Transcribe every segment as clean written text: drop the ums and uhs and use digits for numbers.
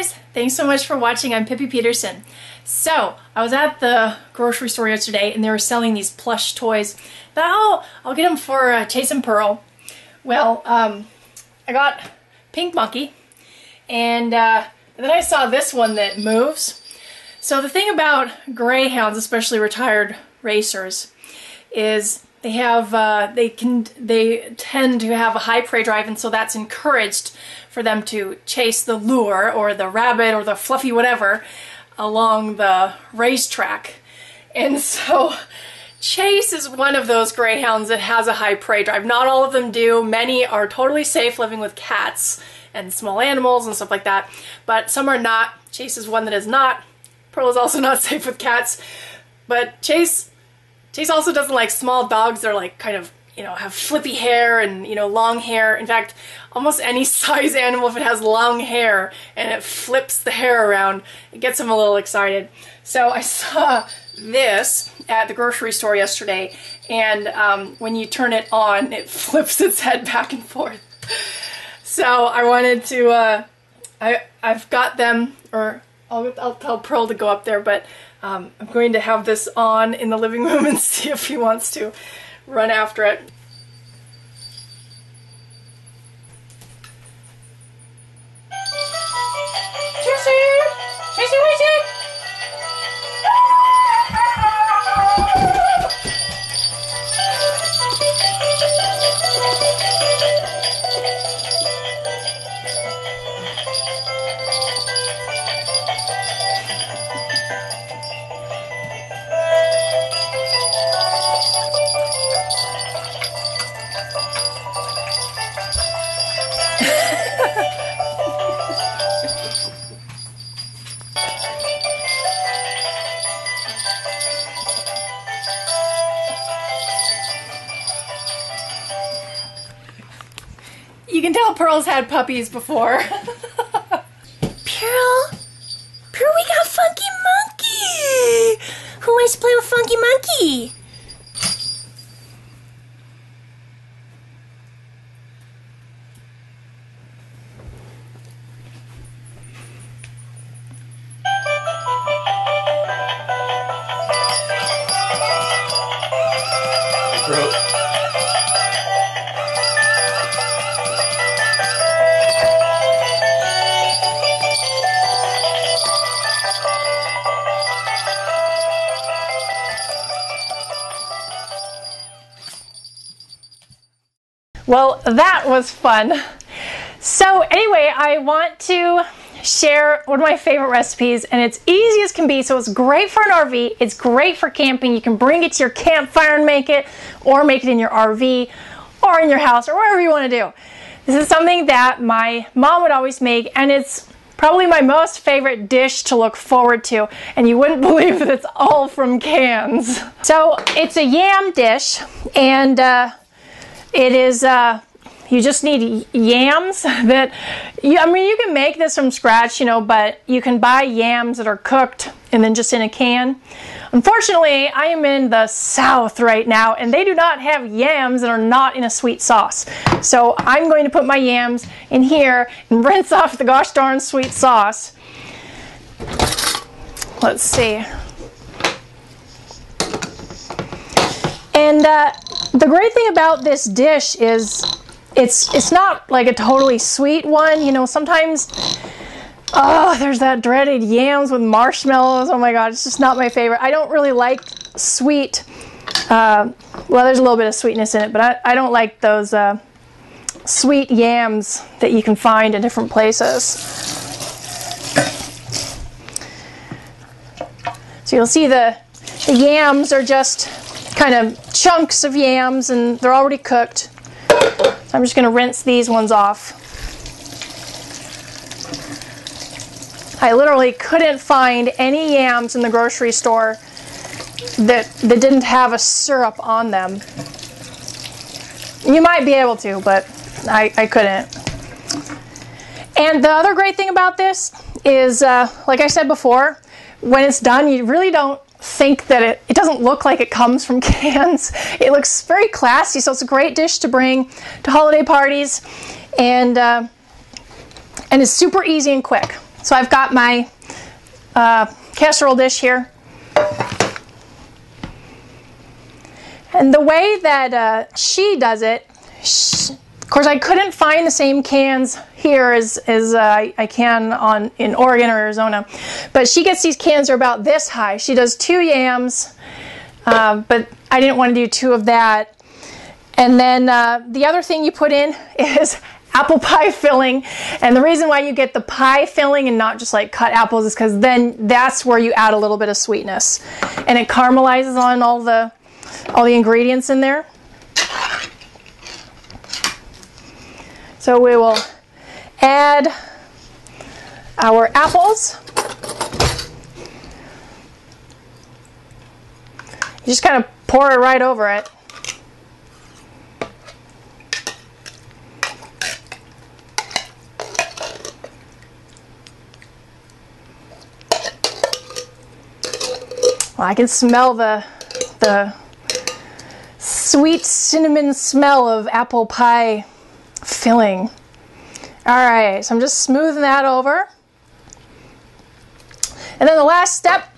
guys, thanks so much for watching. I'm Pippi Peterson. So, I was at the grocery store yesterday and they were selling these plush toys. I thought, oh, I'll get them for Chase and Pearl. Well, I got Pink Monkey and then I saw this one that moves. So the thing about greyhounds, especially retired racers, is they have they tend to have a high prey drive, and so that's encouraged for them to chase the lure or the rabbit or the fluffy whatever along the racetrack. And so Chase is one of those greyhounds that has a high prey drive. Not all of them do. Many are totally safe living with cats and small animals and stuff like that, but some are not. Chase is one that is not. Pearl is also not safe with cats, but Chase also doesn't like small dogs that are like kind of, you know, have flippy hair and, you know, long hair. In fact, almost any size animal, if it has long hair and it flips the hair around, it gets him a little excited. So I saw this at the grocery store yesterday, and when you turn it on, it flips its head back and forth. So I wanted to, I've got them, or I'll tell Pearl to go up there, but I'm going to have this on in the living room and see if he wants to run after it. You can tell Pearl's had puppies before. Pearl, we got Funky Monkey. Who wants to play with Funky Monkey? Well, that was fun. So anyway, I want to share one of my favorite recipes, and it's easy as can be, so it's great for an RV, it's great for camping. You can bring it to your campfire and make it, or make it in your RV, or in your house, or wherever you want to do. This is something that my mom would always make, and it's probably my most favorite dish to look forward to, and you wouldn't believe that it's all from cans. So it's a yam dish, and it is, you just need yams that, I mean, you can make this from scratch, you know, but you can buy yams that are cooked and then just in a can. Unfortunately, I am in the South right now, and they do not have yams that are not in a sweet sauce. So I'm going to put my yams in here and rinse off the gosh darn sweet sauce. Let's see. And the great thing about this dish is it's not like a totally sweet one. You know, sometimes, oh, there's that dreaded yams with marshmallows. Oh my god, it's just not my favorite. I don't really like sweet, well, there's a little bit of sweetness in it, but I don't like those sweet yams that you can find in different places. So you'll see the yams are just kind of chunks of yams, and they're already cooked. So I'm just going to rinse these ones off. I literally couldn't find any yams in the grocery store that didn't have a syrup on them. You might be able to, but I couldn't. And the other great thing about this is, like I said before, when it's done, you really don't think that it doesn't look like it comes from cans. It looks very classy, so it's a great dish to bring to holiday parties, and it's super easy and quick. So I've got my casserole dish here. And the way that she does it, of course I couldn't find the same cans here as I can in Oregon or Arizona. But she gets these cans are about this high. She does 2 yams, but I didn't want to do 2 of that. And then the other thing you put in is apple pie filling. And the reason why you get the pie filling and not just like cut apples is because then that's where you add a little bit of sweetness. And it caramelizes on all the ingredients in there. So we will add our apples. You just kind of pour it right over it. Well, I can smell the sweet cinnamon smell of apple pie filling. Alright, so I'm just smoothing that over. And then the last step,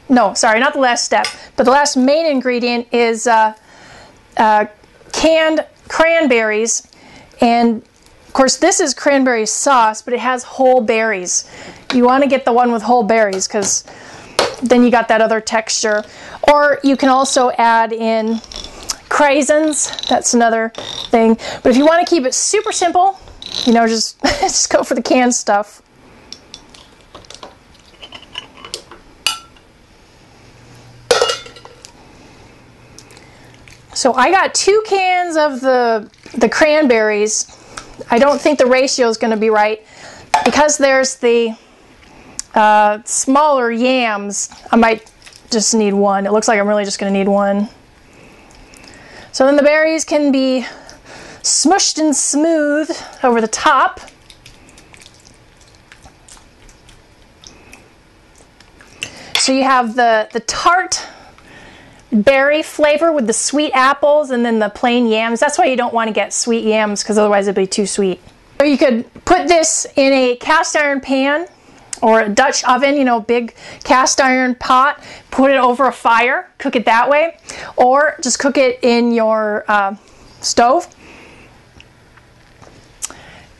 no, sorry, not the last step, but the last main ingredient is canned cranberries. And of course this is cranberry sauce, but it has whole berries. You want to get the one with whole berries because then you got that other texture. Or you can also add in craisins. That's another thing. But if you want to keep it super simple, you know, just go for the canned stuff. So I got 2 cans of the cranberries. I don't think the ratio is going to be right because there's the smaller yams. I might just need 1. It looks like I'm really just going to need 1. So then the berries can be smushed and smooth over the top. So you have the tart berry flavor with the sweet apples and then the plain yams. That's why you don't want to get sweet yams because otherwise it'll be too sweet. So you could put this in a cast iron pan or a Dutch oven, you know, big cast iron pot, put it over a fire, cook it that way, or just cook it in your stove.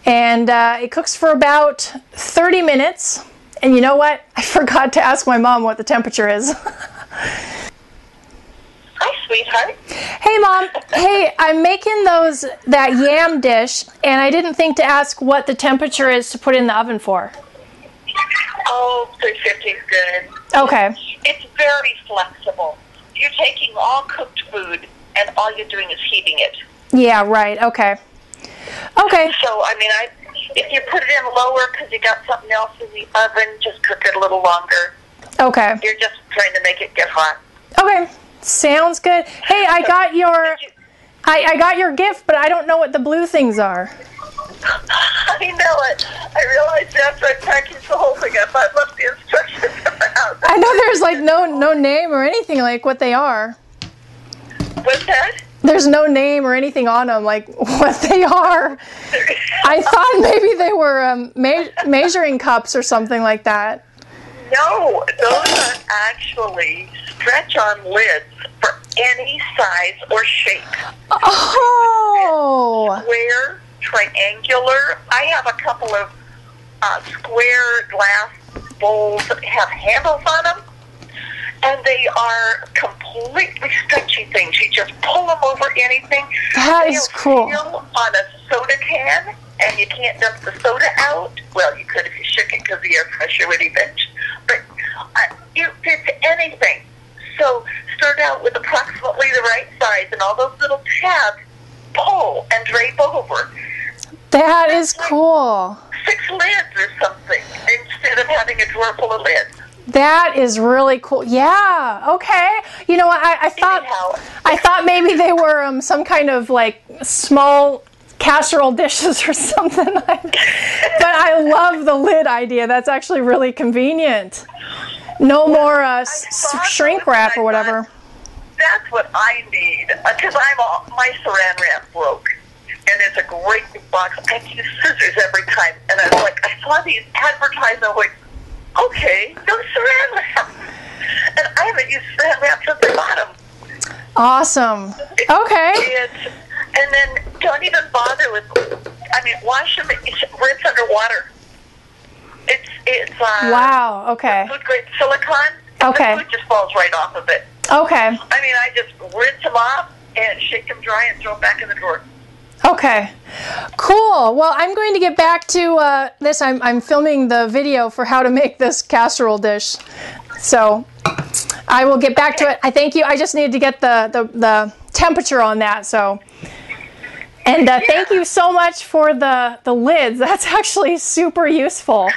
And it cooks for about 30 minutes. And you know what? I forgot to ask my mom what the temperature is. Hi, sweetheart. Hey, Mom. Hey, I'm making that yam dish, and I didn't think to ask what the temperature is to put in the oven for. Oh, 350 is good. Okay. It's very flexible. You're taking all cooked food, and all you're doing is heating it. Yeah, right. Okay. Okay. So, I mean, if you put it in lower because you got something else in the oven, just cook it a little longer. Okay. You're just trying to make it get hot. Okay. Sounds good. Hey, I got your gift, but I don't know what the blue things are. I know it. I realized after I packaged the whole thing up, I left the instructions around. I know there's like no name or anything like what they are. What's that? There's no name or anything on them like what they are. I thought maybe they were measuring cups or something like that. No, those are actually stretch arm lids for any size or shape. Oh! Square, triangular. I have a couple of square glass bowls that have handles on them, and they are completely stretchy things. You just pull them over anything. That is cool. They'll seal on a soda can, and you can't dump the soda out. Well, you could if you shook it because the air pressure would eventually. But it fits anything. So start out with approximately the right size, and all those little tabs pull and drape over. That is cool. 6 lids or something instead of having a drawer full of lids. That is really cool. Yeah. Okay. You know what? I thought maybe they were some kind of like small casserole dishes or something. But I love the lid idea. That's actually really convenient. No more shrink wrap or whatever. That's what I need because my saran wrap broke. And it's a great big box. I use scissors every time. And I was like, I saw these advertisements. I'm like, okay, no saran wrap. And I haven't used saran wrap since I bought them. Awesome. Okay. And then don't even bother with, wash them, rinse underwater. It's wow, okay. food grade silicone. Okay. The food just falls right off of it. Okay. I just rinse them off and shake them dry and throw them back in the drawer. Okay. Cool. Well, I'm going to get back to this. I'm filming the video for how to make this casserole dish. So I will get back to it. I thank you. I just needed to get the temperature on that. So, and thank you so much for the lids. That's actually super useful.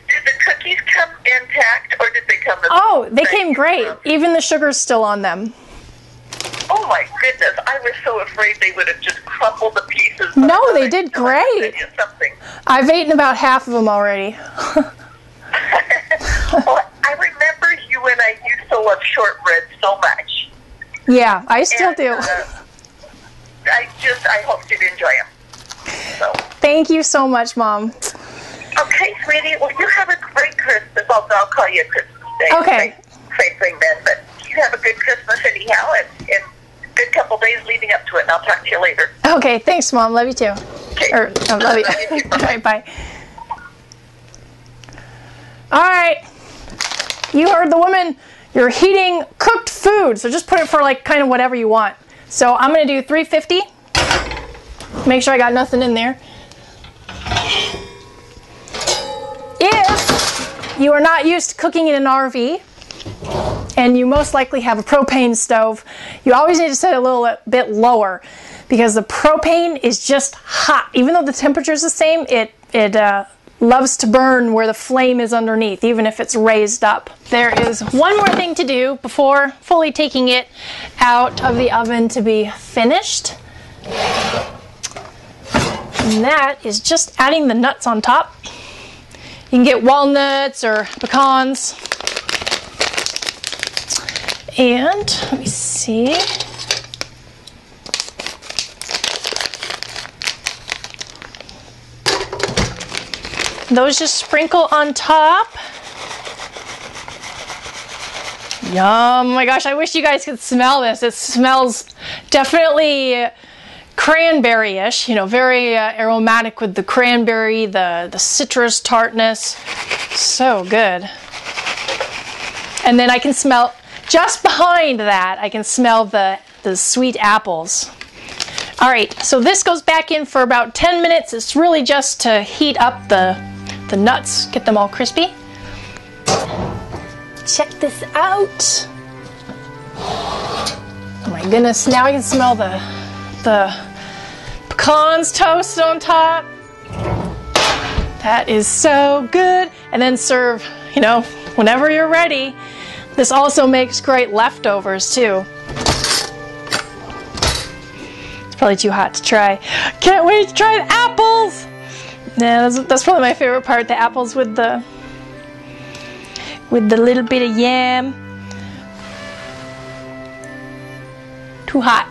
Did the cookies come intact, or did they come? Oh, they came great. Even the sugar's still on them. Oh my goodness! I was so afraid they would have just crumbled to pieces. No, they did great. I've eaten about half of them already. Well, I remember you and I used to love shortbread so much. Yeah, I still do. I hope you'd enjoy them. So. Thank you so much, Mom. Okay, sweetie. Well, you have a great Christmas. I'll call you Christmas Day. Okay. Same thing then, but you have a good Christmas anyhow, and a good couple days leading up to it, and I'll talk to you later. Okay, thanks, Mom. Love you too. Okay. Love you. All right, bye. All right. You heard the woman. You're heating cooked food, so just put it for like kind of whatever you want. So I'm going to do 350. Make sure I got nothing in there. If you are not used to cooking in an RV, and you most likely have a propane stove, you always need to set it a little bit lower because the propane is just hot. Even though the temperature is the same, it loves to burn where the flame is underneath, even if it's raised up. There is one more thing to do before fully taking it out of the oven to be finished. And that is just adding the nuts on top. You can get walnuts or pecans. And let me see. Those just sprinkle on top. Yum! Oh my gosh, I wish you guys could smell this. It smells definitely cranberry-ish, you know, very aromatic with the cranberry, the citrus tartness. So good. And then I can smell, just behind that, I can smell the sweet apples. All right, so this goes back in for about 10 minutes. It's really just to heat up the nuts, get them all crispy. Check this out. Oh my goodness, now I can smell the pecans toasted on top. That is so good. And then serve, you know, whenever you're ready. This also makes great leftovers too. It's probably too hot to try. Can't wait to try the apples. Yeah, that's probably my favorite part, the apples with the little bit of yam. Too hot.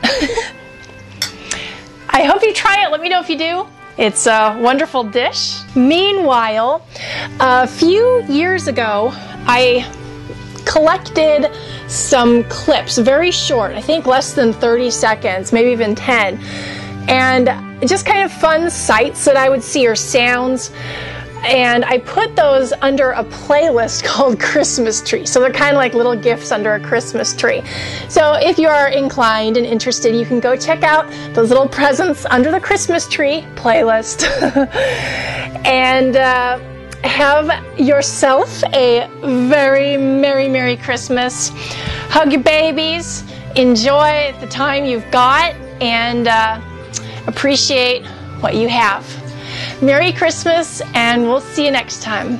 I hope you try it. Let me know if you do. It's a wonderful dish. Meanwhile, a few years ago, I collected some clips, very short, I think less than 30 seconds, maybe even 10, and just kind of fun sights that I would see or sounds. And I put those under a playlist called Christmas Tree. So they're kind of like little gifts under a Christmas tree. So if you are inclined and interested, you can go check out those little presents under the Christmas Tree playlist. And have yourself a very Merry Christmas. Hug your babies. Enjoy the time you've got. And appreciate what you have. Merry Christmas, and we'll see you next time.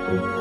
Bye.